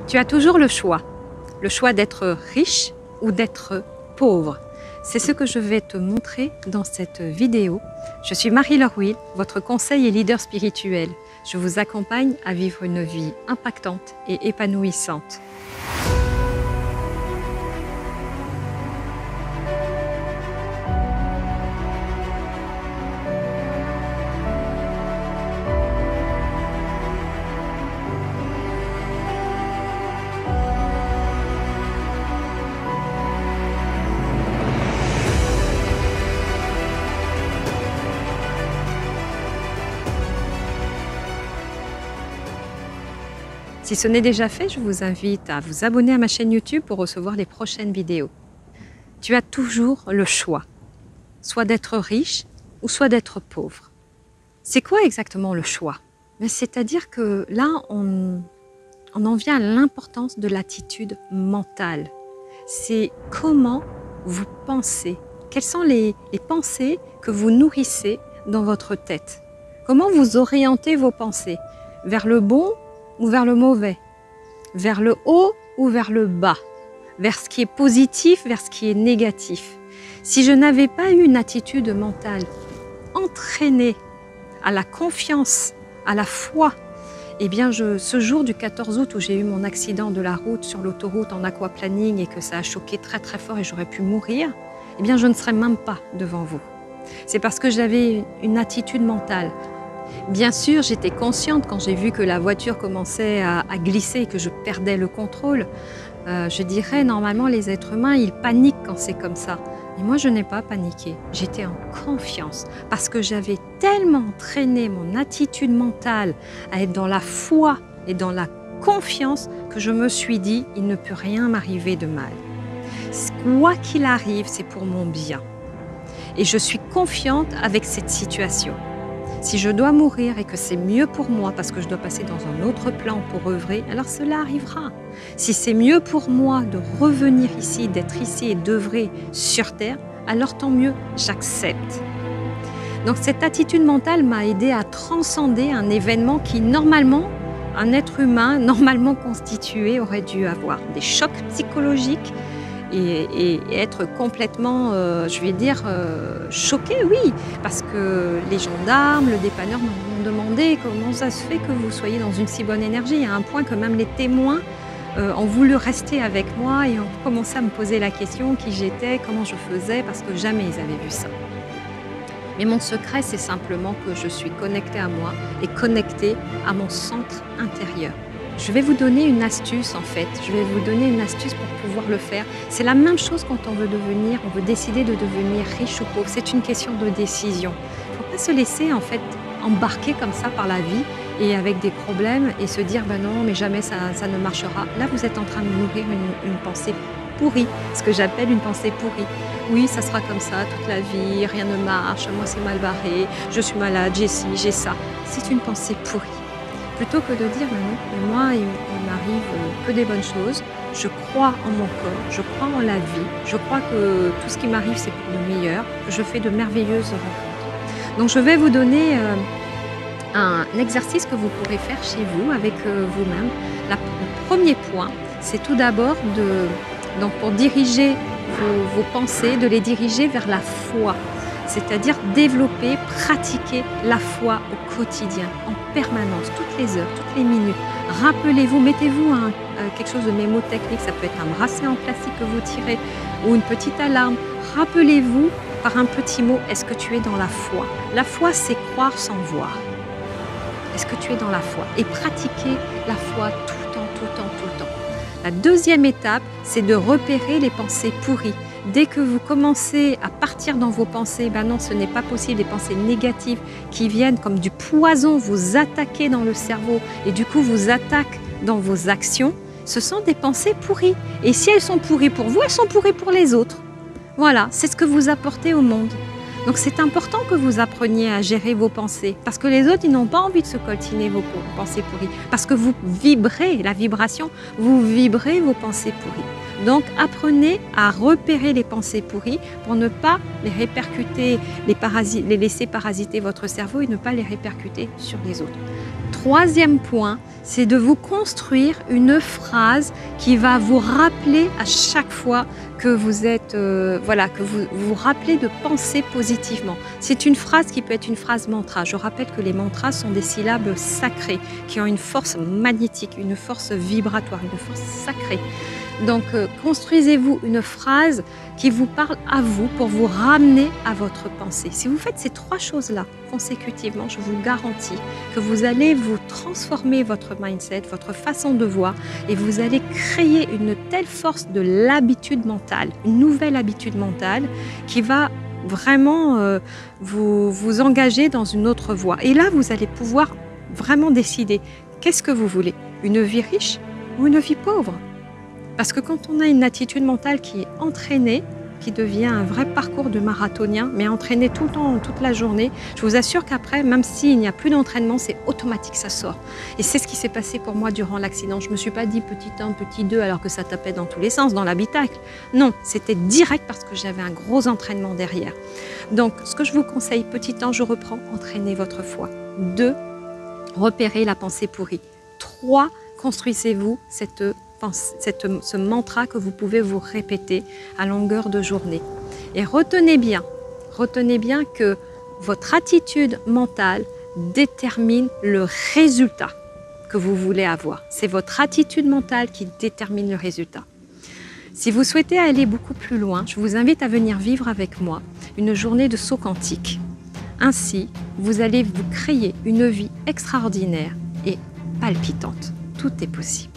Tu as toujours le choix d'être riche ou d'être pauvre. C'est ce que je vais te montrer dans cette vidéo. Je suis Marie-Laure Will, votre conseil et leader spirituel. Je vous accompagne à vivre une vie impactante et épanouissante. Si ce n'est déjà fait, je vous invite à vous abonner à ma chaîne YouTube pour recevoir les prochaines vidéos. Tu as toujours le choix, soit d'être riche ou soit d'être pauvre. C'est quoi exactement le choix? C'est-à-dire que là, on en vient à l'importance de l'attitude mentale. C'est comment vous pensez. Quelles sont les pensées que vous nourrissez dans votre tête? Comment vous orientez vos pensées? Vers le bon ou vers le mauvais, vers le haut ou vers le bas, vers ce qui est positif, vers ce qui est négatif. Si je n'avais pas eu une attitude mentale entraînée à la confiance, à la foi, eh bien ce jour du 14 août où j'ai eu mon accident de la route sur l'autoroute en aquaplaning et que ça a choqué très très fort et j'aurais pu mourir, eh bien je ne serais même pas devant vous. C'est parce que j'avais une attitude mentale. Bien sûr, j'étais consciente quand j'ai vu que la voiture commençait à glisser et que je perdais le contrôle. Je dirais, normalement, les êtres humains, ils paniquent quand c'est comme ça. Mais moi, je n'ai pas paniqué. J'étais en confiance parce que j'avais tellement entraîné mon attitude mentale à être dans la foi et dans la confiance que je me suis dit, il ne peut rien m'arriver de mal. Quoi qu'il arrive, c'est pour mon bien. Et je suis confiante avec cette situation. Si je dois mourir et que c'est mieux pour moi parce que je dois passer dans un autre plan pour œuvrer, alors cela arrivera. Si c'est mieux pour moi de revenir ici, d'être ici et d'œuvrer sur Terre, alors tant mieux, j'accepte. Donc cette attitude mentale m'a aidé à transcender un événement qui normalement, un être humain normalement constitué aurait dû avoir des chocs psychologiques, et être complètement, je vais dire, choquée, oui, parce que les gendarmes, le dépanneur m'ont demandé comment ça se fait que vous soyez dans une si bonne énergie, à un point que même les témoins ont voulu rester avec moi et ont commencé à me poser la question qui j'étais, comment je faisais, parce que jamais ils avaient vu ça. Mais mon secret, c'est simplement que je suis connectée à moi et connectée à mon centre intérieur. Je vais vous donner une astuce en fait, je vais vous donner une astuce pour pouvoir le faire. C'est la même chose quand on veut décider de devenir riche ou pauvre, c'est une question de décision. Il ne faut pas se laisser en fait embarquer comme ça par la vie et avec des problèmes et se dire ben non mais jamais ça ne marchera. Là vous êtes en train de nourrir une pensée pourrie, ce que j'appelle une pensée pourrie. Oui, ça sera comme ça toute la vie, rien ne marche, moi c'est mal barré, je suis malade, j'ai ci, j'ai ça. C'est une pensée pourrie. Plutôt que de dire, mais moi, il m'arrive que des bonnes choses, je crois en mon corps, je crois en la vie, je crois que tout ce qui m'arrive, c'est pour le meilleur, que je fais de merveilleuses rencontres. Donc, je vais vous donner un exercice que vous pourrez faire chez vous, avec vous-même. Le premier point, c'est tout d'abord pour diriger vos pensées, de les diriger vers la foi. C'est-à-dire développer, pratiquer la foi au quotidien, en permanence, toutes les heures, toutes les minutes. Rappelez-vous, mettez-vous quelque chose de mémotechnique, ça peut être un bracelet en plastique que vous tirez ou une petite alarme. Rappelez-vous par un petit mot, est-ce que tu es dans la foi? La foi, c'est croire sans voir. Est-ce que tu es dans la foi? Et pratiquer la foi tout le temps, tout le temps, tout le temps. La deuxième étape, c'est de repérer les pensées pourries. Dès que vous commencez à partir dans vos pensées, ben non, ce n'est pas possible, des pensées négatives qui viennent comme du poison vous attaquer dans le cerveau et du coup vous attaquent dans vos actions, ce sont des pensées pourries. Et si elles sont pourries pour vous, elles sont pourries pour les autres. Voilà, c'est ce que vous apportez au monde. Donc c'est important que vous appreniez à gérer vos pensées parce que les autres, ils n'ont pas envie de se coltiner vos pensées pourries parce que vous vibrez, la vibration, vous vibrez vos pensées pourries. Donc apprenez à repérer les pensées pourries pour ne pas les répercuter, les laisser parasiter votre cerveau et ne pas les répercuter sur les autres. troisième point, c'est de vous construire une phrase qui va vous rappeler à chaque fois que vous êtes, que vous vous rappelez de penser positivement. C'est une phrase qui peut être une phrase mantra. Je rappelle que les mantras sont des syllabes sacrées qui ont une force magnétique, une force vibratoire, une force sacrée. Donc, construisez-vous une phrase qui vous parle à vous pour vous ramener à votre pensée. Si vous faites ces trois choses-là consécutivement, je vous garantis que vous allez vous transformer votre mindset, votre façon de voir et vous allez créer une telle force de l'habitude mentale, une nouvelle habitude mentale qui va vraiment vous engager dans une autre voie. Et là, vous allez pouvoir vraiment décider qu'est-ce que vous voulez, une vie riche ou une vie pauvre. Parce que quand on a une attitude mentale qui est entraînée, qui devient un vrai parcours de marathonien, mais entraîné tout le temps, toute la journée, je vous assure qu'après, même s'il n'y a plus d'entraînement, c'est automatique, ça sort. Et c'est ce qui s'est passé pour moi durant l'accident. Je ne me suis pas dit petit 1, petit 2, alors que ça tapait dans tous les sens, dans l'habitacle. Non, c'était direct parce que j'avais un gros entraînement derrière. Donc, ce que je vous conseille, petit 1, je reprends, entraînez votre foi. 2, repérez la pensée pourrie. 3, construisez-vous ce mantra que vous pouvez vous répéter à longueur de journée. Et retenez bien que votre attitude mentale détermine le résultat que vous voulez avoir. C'est votre attitude mentale qui détermine le résultat. Si vous souhaitez aller beaucoup plus loin, je vous invite à venir vivre avec moi une journée de saut quantique. Ainsi, vous allez vous créer une vie extraordinaire et palpitante. Tout est possible.